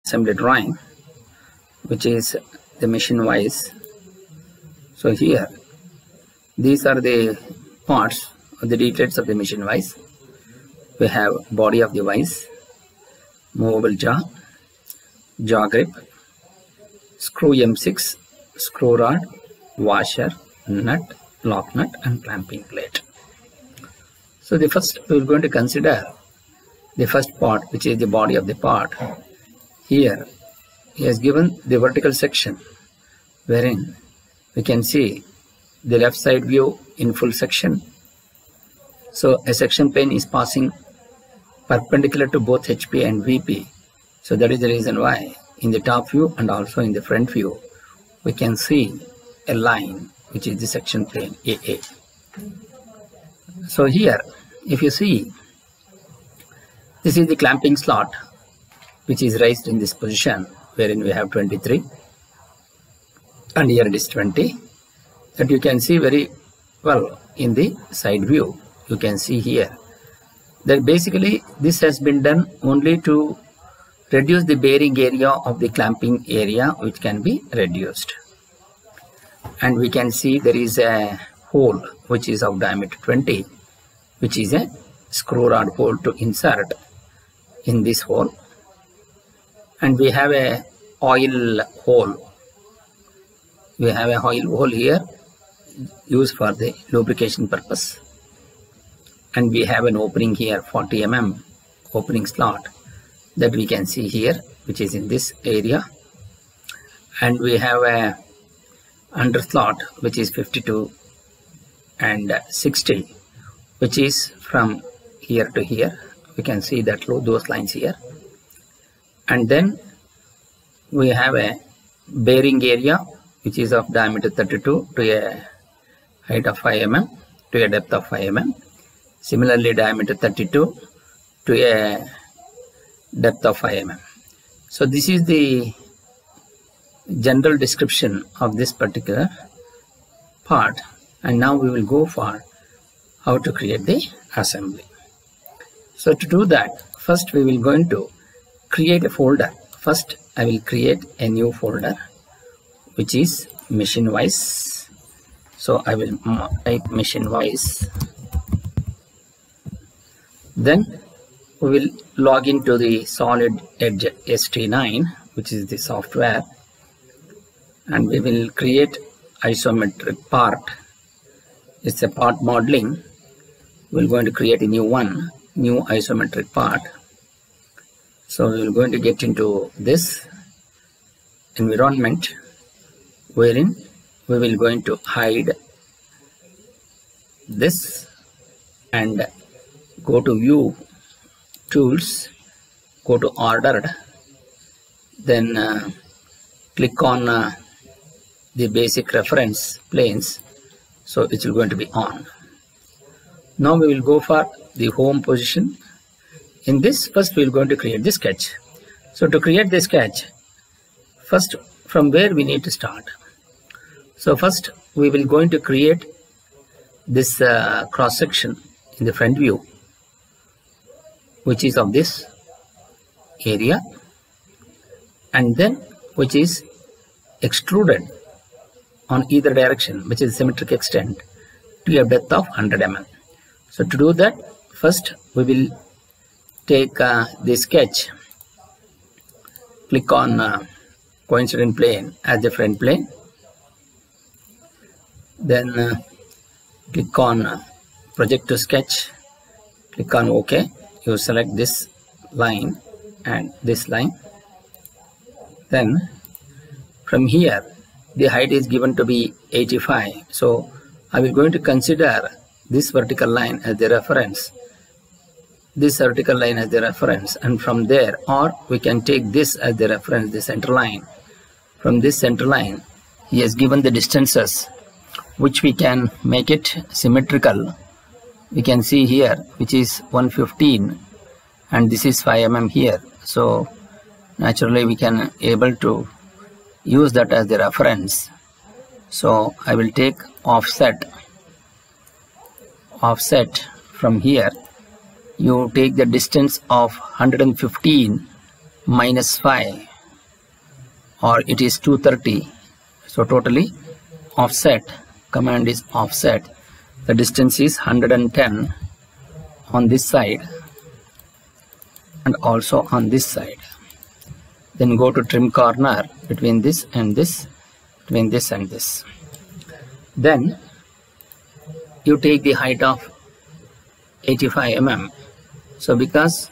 assembly drawing, which is the machine wise. So here, these are the parts or the details of the machine wise. We have body of the vise, movable jaw, jaw grip, screw M6, screw rod, washer, nut, lock nut, and clamping plate. So the first we are going to consider the first part, which is the body of the part. Here he has given the vertical section, wherein we can see the left side view in full section. So a section plane is passing perpendicular to both HP and VP. So that is the reason why in the top view and also in the front view we can see a line, which is the section plane AA. So here, if you see, this is the clamping slot, which is raised in this position, wherein we have 23 and here it is 20. That you can see very well in the side view. You can see here that basically this has been done only to reduce the bearing area of the clamping area, which can be reduced. And we can see there is a hole which is of diameter 20, which is a screw rod hole to insert in this hole. And we have a oil hole. We have a oil hole here used for the lubrication purpose. And we have an opening here, 40 mm opening slot, that we can see here, which is in this area. And we have a under slot, which is 52 and 60, which is from here to here. We can see that those lines here. And then we have a bearing area, which is of diameter 32 to a height of 5 mm to a depth of 5 mm. Similarly, diameter 32 to a depth of 5 mm. So this is the general description of this particular part. And now we will go for how to create the assembly. So to do that, first we will going to create a folder. First I will create a new folder, which is machine wise. So I will type machine wise. Then we will log into the Solid Edge ST9, which is the software, and we will create isometric part. It's a part modeling. We're going to create a new isometric part. So we're going to get into this environment, wherein we will going to hide this and go to view, tools, go to ordered, then click on the basic reference planes. So it's going to be on. Now we will go for the home position. In this, first we are going to create the sketch. So to create the sketch, first from where we need to start. So first we will going to create this cross section in the front view, which is of this area, and then which is extruded on either direction, which is symmetric extent, to a depth of 100 mm. So to do that, first we will take the sketch, click on coincident plane as the front plane, then click on project to sketch, click on OK. You select this line and this line. Then from here the height is given to be 85. So I will going to consider this vertical line as the reference, this vertical line as the reference, and from there, or we can take this as the reference, the center line. From this center line he has given the distances, which we can make it symmetrical. We can see here, which is 115 and this is 5 mm here. So naturally we can able to use that as the reference. So I will take offset from here. You take the distance of 115 minus 5 or it is 230. So totally offset, command is offset. The distance is 110 on this side and also on this side. Then go to trim corner between this and this, between this and this. Then you take the height of 85 mm. So because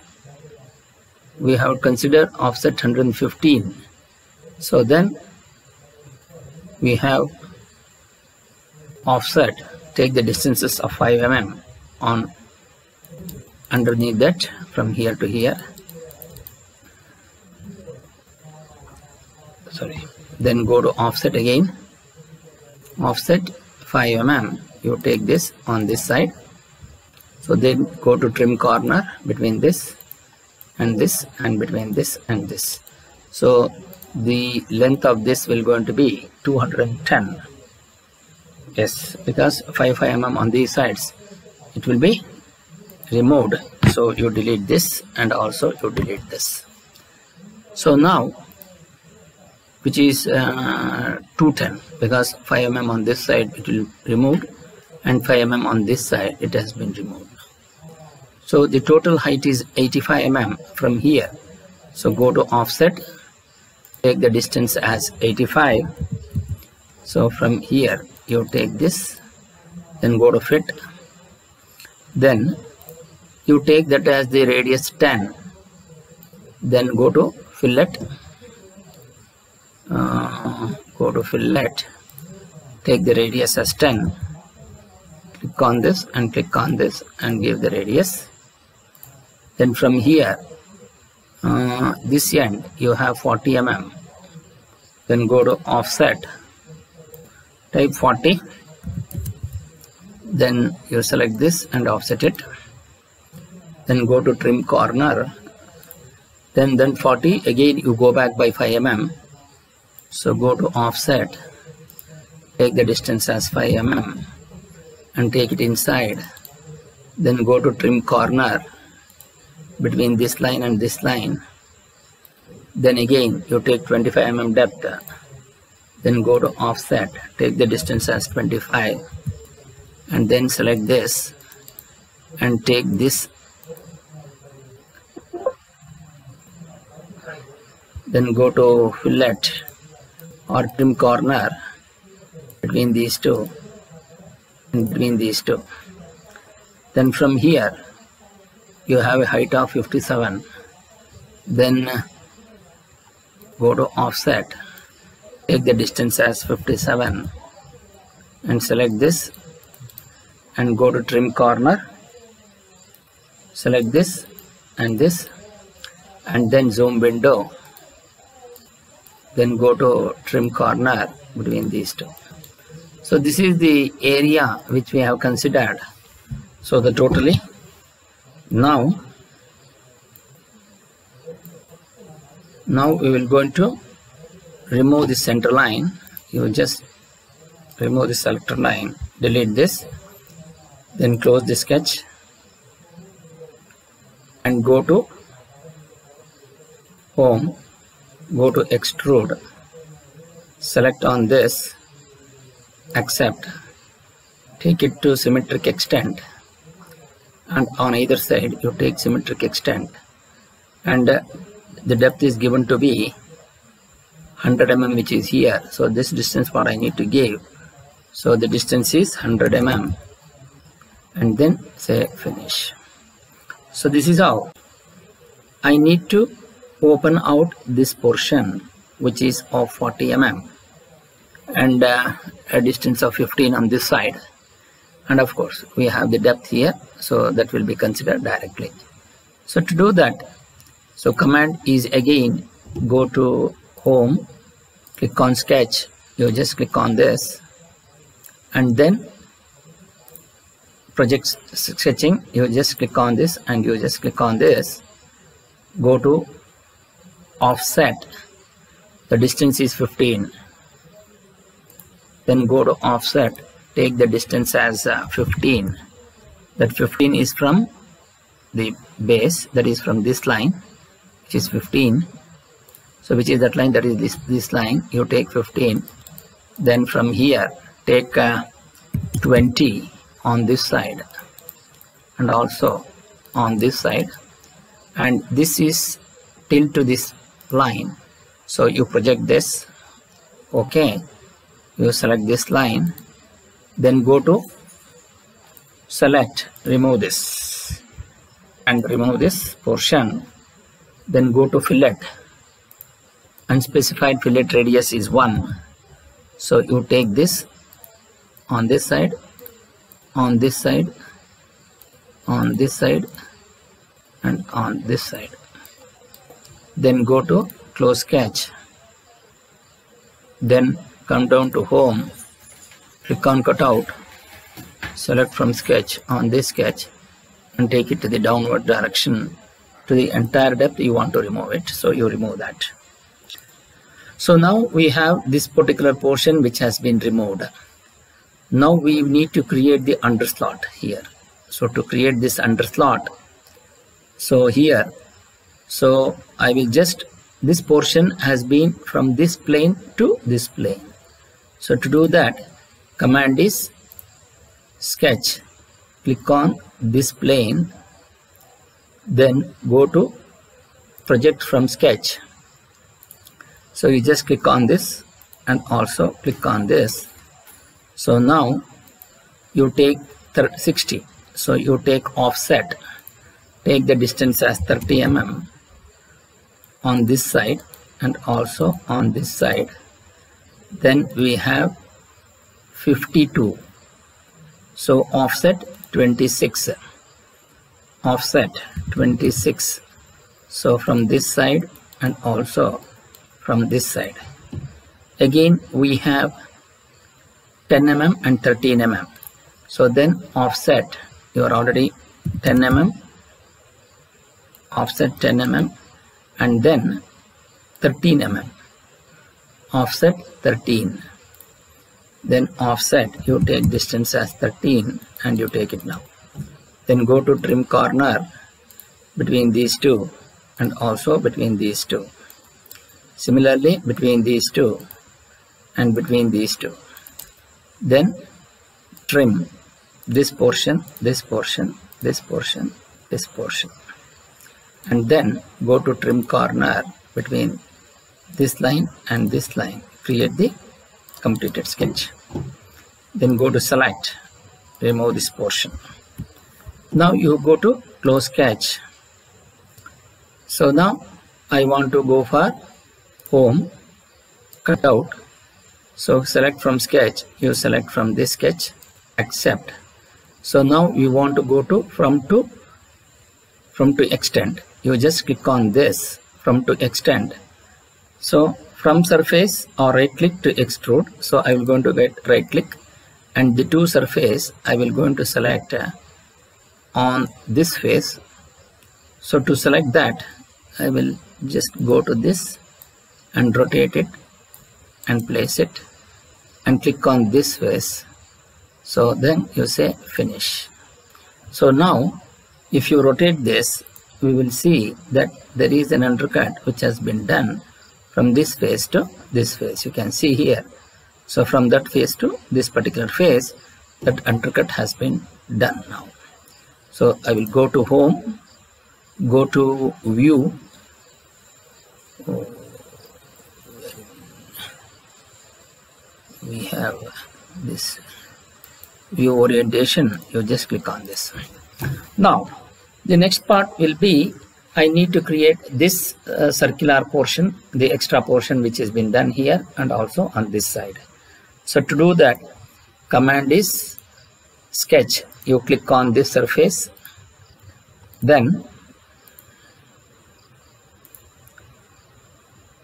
we have considered offset 115, so then we have offset, take the distances of 5 mm on underneath that from here to here. Sorry. Then go to offset again, offset 5 mm. You take this on this side. So then go to trim corner between this and this and between this and this. So the length of this will going to be 210. Yes, because 5 mm on these sides, it will be removed. So you delete this and also you delete this. So now, which is 210, because 5 mm on this side it will removed and 5 mm on this side it has been removed. So the total height is 85 mm from here. So go to offset, take the distance as 85. So from here you take this, then go to fit, then you take that as the radius 10, then go to fillet, take the radius as 10, click on this and click on this and give the radius. Then from here, this end you have 40 mm, then go to offset, type 40, then you select this and offset it, then go to trim corner, then 40, again you go back by 5 mm, so go to offset, take the distance as 5 mm and take it inside, then go to trim corner between this line and this line, then again you take 25 mm depth, then go to offset, take the distance as 25 and then select this and take this, then go to fillet or trim corner between these two and between these two. Then from here you have a height of 57, then go to offset, take the distance as 57 and select this and go to trim corner, select this and then zoom window, then go to trim corner between these two. So this is the area which we have considered. So the totally, now we will going to remove the center line. You just remove the selector line, delete this, then close the sketch and go to home, go to extrude, select on this, accept, take it to symmetric extent, and on either side you take symmetric extent, and the depth is given to be 100 mm, which is here. So this distance what I need to give, so the distance is 100 mm, and then say finish. So this is how I need to open out this portion which is of 40 mm and a distance of 15 on this side, and of course we have the depth here, so that will be considered directly. So to do that, so command is again go to home, click on sketch, you just click on this and then project sketching, you just click on this and you just click on this, go to offset, the distance is 15, then go to offset, take the distance as 15, that 15 is from the base, that is from this line which is 15, So which is that line? That is this line. You take 15. Then from here take 20 on this side and also on this side, and this is till to this line. So you project this. Okay, you select this line, then go to select, remove this and remove this portion, then go to fillet. Unspecified fillet radius is 1. So you take this on this side, on this side, on this side and on this side. Then go to close sketch. Then come down to home, click on cutout, select from sketch on this sketch and take it to the downward direction to the entire depth you want to remove it. So you remove that. So now we have this particular portion which has been removed. Now we need to create the underslot here. So to create this underslot, so here, so I will just, this portion has been from this plane to this plane. So to do that, command is sketch, click on this plane, then go to project from sketch. So you just click on this and also click on this. So now you take 60. So you take offset, take the distance as 30 mm on this side and also on this side. Then we have 52. So offset 26. Offset 26. So from this side and also from this side. Again we have 10 mm and 13 mm. So then offset, you are already 10 mm, offset 10 mm and then 13 mm, offset 13. Then offset, you take distance as 13 and you take it now. Then go to trim corner between these two and also between these two. Similarly between these two and between these two. Then trim this portion, this portion, this portion, this portion. And then go to trim corner between this line and this line. Create the completed sketch. Then go to select, remove this portion. Now you go to close sketch. So now I want to go for home, cutout. So select from sketch, you select from this sketch, accept. So now you want to go to from to extend. You just click on this, from to extend. So from surface or right click to extrude. So I will going to get right click and the two surface I will going to select on this face. So to select that I will just go to this and rotate it and place it and click on this face. So then you say finish. So now if you rotate this, we will see that there is an undercut which has been done from this face to this face. You can see here. So from that face to this particular face, that undercut has been done now. So I will go to home, go to view. We have this view orientation. You just click on this. Now the next part will be, I need to create this circular portion, the extra portion which has been done here and also on this side. So to do that, command is sketch. You click on this surface, then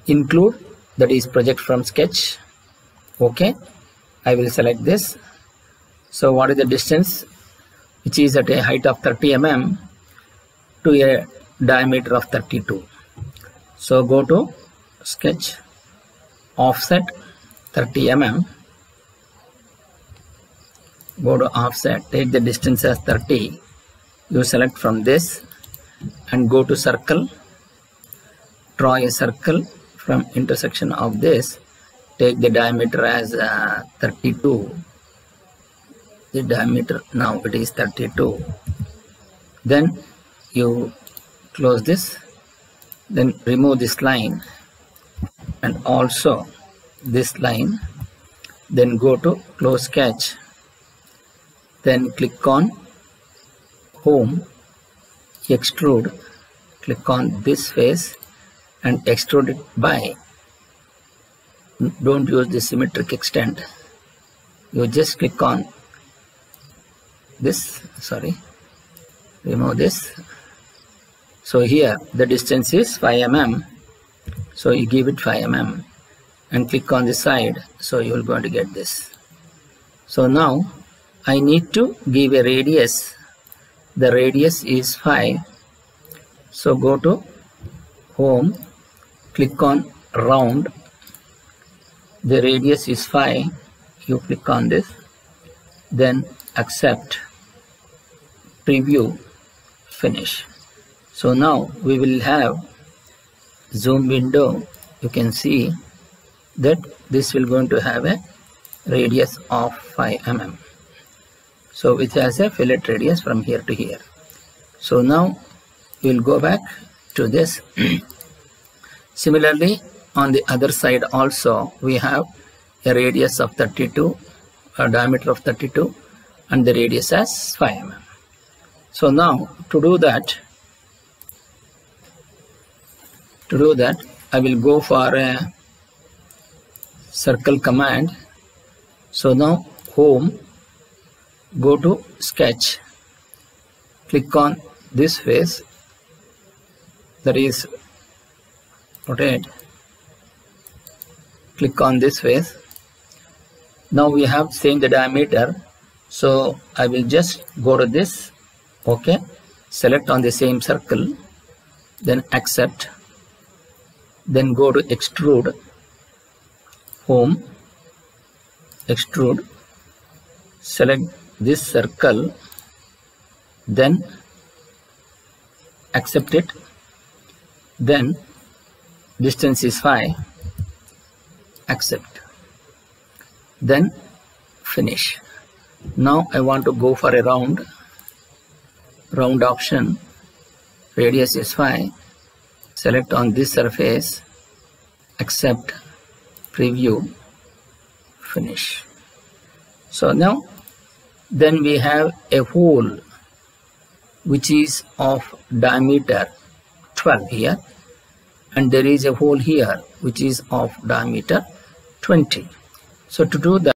include, that is project from sketch. Okay, I will select this. So what is the distance which is at a height of 30 mm to a diameter of 32. So go to sketch, offset 30 mm, go to offset, take the distance as 30, you select from this and go to circle, draw a circle from intersection of this, take the diameter as 32. The diameter now it is 32. Then you close this, then remove this line and also this line, then go to close sketch, then click on home, extrude, click on this face and extrude it by, don't use the symmetric extent, you just click on this, remove this. So here the distance is 5 mm, so you give it 5 mm and click on the side, so you are going to get this. So now I need to give a radius, the radius is 5, so go to home, click on round, the radius is 5, you click on this, then accept, preview, finish. So now we will have zoom window. You can see that this will going to have a radius of 5 mm. So it has a fillet radius from here to here. So now we will go back to this. Similarly, on the other side also we have a radius of 32, a diameter of 32, and the radius as 5 mm. So now to do that, I will go for a circle command. So now home, go to sketch, click on this face, that is rotate, click on this face. Now we have same the diameter, so I will just go to this, okay, select on the same circle, then accept, then go to extrude, home, extrude, select this circle, then accept it, then distance is 5, accept, then finish. Now I want to go for a round option, radius is 5, select on this surface, accept, preview, finish. So now then we have a hole which is of diameter 12 here, and there is a hole here which is of diameter 20. So to do that,